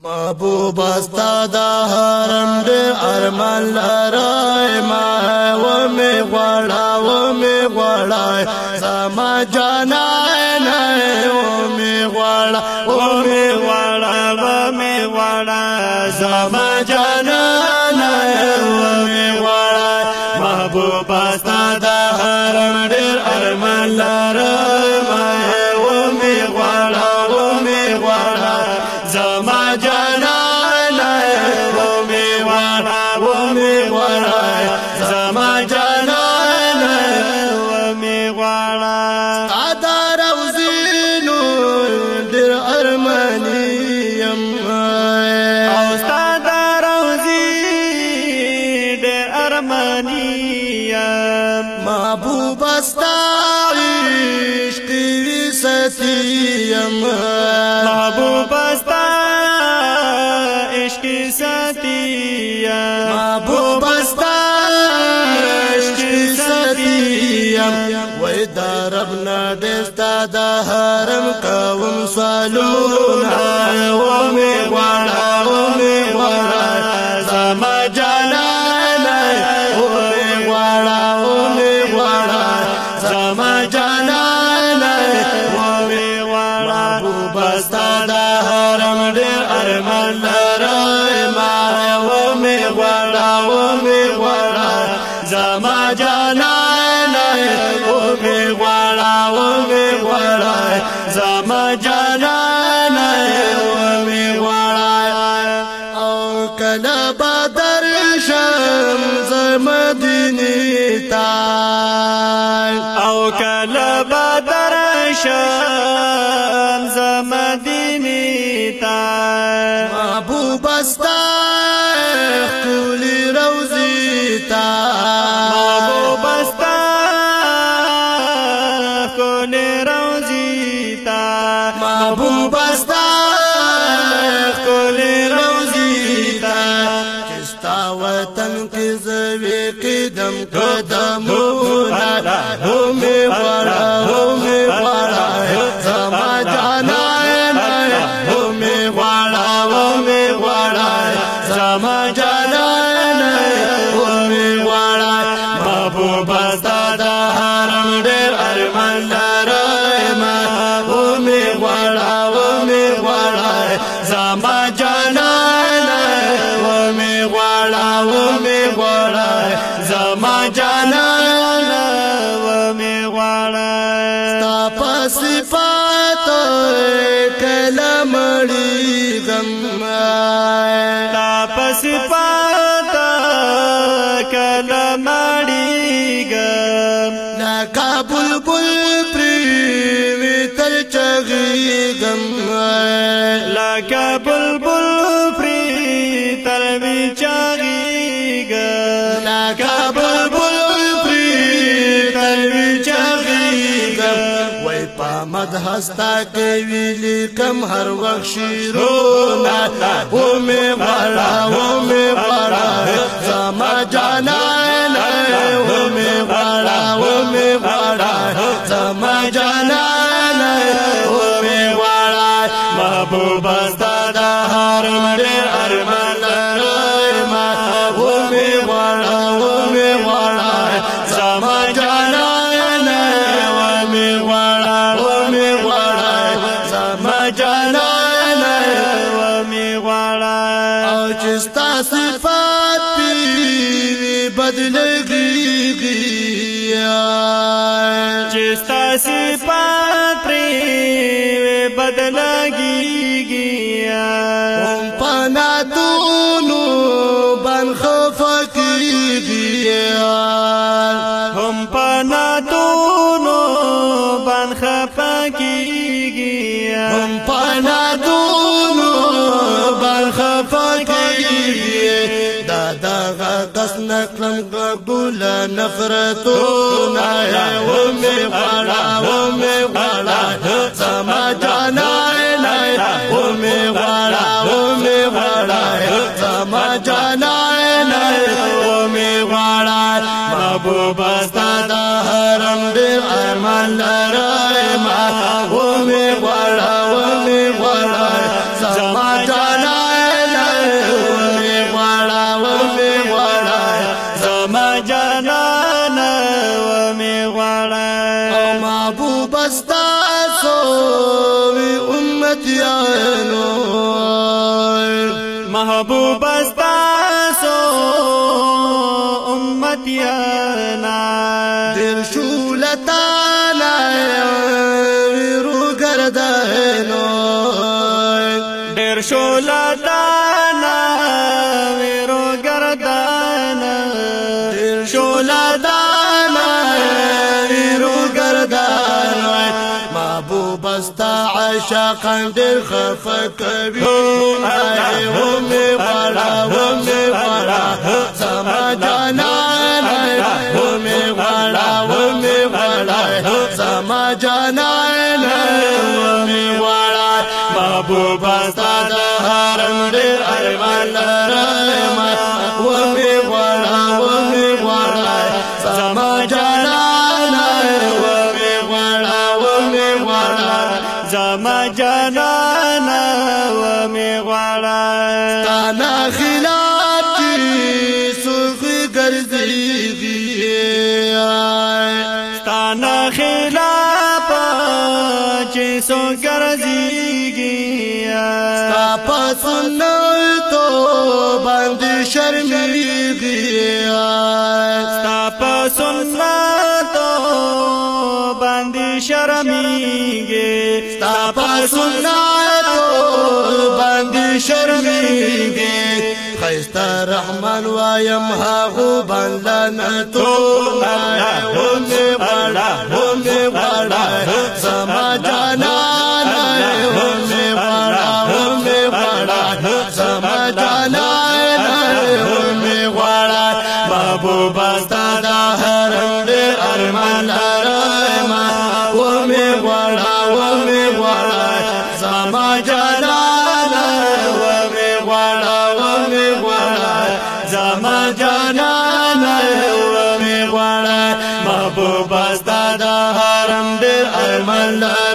محبوب استا دا حرم دې ارمان لرای ما و می غواړای سما جانا نه و می غواړه سما جانا نه و می غواړه محبوب استا دا حرم دې ارمان لرای ما و می غواړه زما جانا نه و می غواړه زما جانا نه و می غواړه ادا روزینو در ارمانیم او استاد روزی در ارمانیم محبوب استا عشق ستیم محبوب استا عشق ستیم محبوب استا عشق ستیم وای دا ربنا دستا دا حرم کوم سالونا و می غواړه زما جانا و می غواړه زما جانا و می غواړه محبوب استا دا حرم ډېر ارمان لرای ما و می غواړه زما جانا و می غواړه زما جانا و می غواړه او کله بدر شم زمدینی تا او کله بدر شم زمدینی تا محبوب استا کلی روزی تا محبوب استا کلی روزی تا محبوب استا کلی روزی تا چستا وطن کی زوی قدم قدمونا هو می غواړه زما جانا هو می غواړه زما جانا هو می غواړه محبوب استا دا حرم ډېر ارمان لرای ما هو می غواړه زما جانا هو می غواړه زما جانا و می غواړه ستا په صفات کله مړیږم ستا په صفات کله مړیږم لکه بلبل پرې تر چغیږم لکه بلبل پرې تر چغیږم لکه بلبل پرې تر چغیږم وای په مدح استا کې ویلي کم هر وخت شیرونه و می غواړه زما جانا و می غواړه زما جانا و می غواړه محبوب استا دا حرم ډېر ارمان لرای ما و می غواړه زما جانا و می غواړه زما جانا و می غواړه او چې ستا صفات پی بدلږي چې ستا صفات پری بدلږي هم پنا دونو بن خفقيږي هم پنا دونو بن خفقيږي هم پنا دونو بن خفقيږي دا قص نکلم قبول نفرتونا و می غواړه زما جانا و می غواړه زما جانا و می غواړه محبوب استا دا حرم ډېر ارمان لرای ما و می غواړه زما جانا محبوب استاسو امتیانا دیر شولتانا ویرو گردنو دیر شولتانا ویرو گردانا دیر شولتانا ویرو گردنو محبوب استا عشاقا دیر خفکوی ومی غلا ومی غلا زما جانانا ومی غلا ومی غلا زما جانانا ومی غلا محبوب استا د حرم ډېر ارمان لرم ومی غلا ومی غلا زما جانانا ومی غلا ومی غلا زما جانانا ومی غواړه تانا خلاف کی سرخی گرزیگی ستانا خلاف چې سو ګرځيږي ستا په سنتو باندې شرمېږي ستا په سنتو باندې شرمېږي ستا په سنتو باندې شرمېږي خیسته رحمان وایم هغو بندنتونه ومې غواړه ومې غواړه زما جانانه ومې غواړه ومې غواړه زما جانانه ومې غواړه محبوب ستا د حرم ډېر ارمان لرم ومې غواړه ومې غواړه زما جانانه ومې غواړه ومې غواړه زما جانانه ومې غواړه محبوب ستا د حرم ډېر ارمان لرم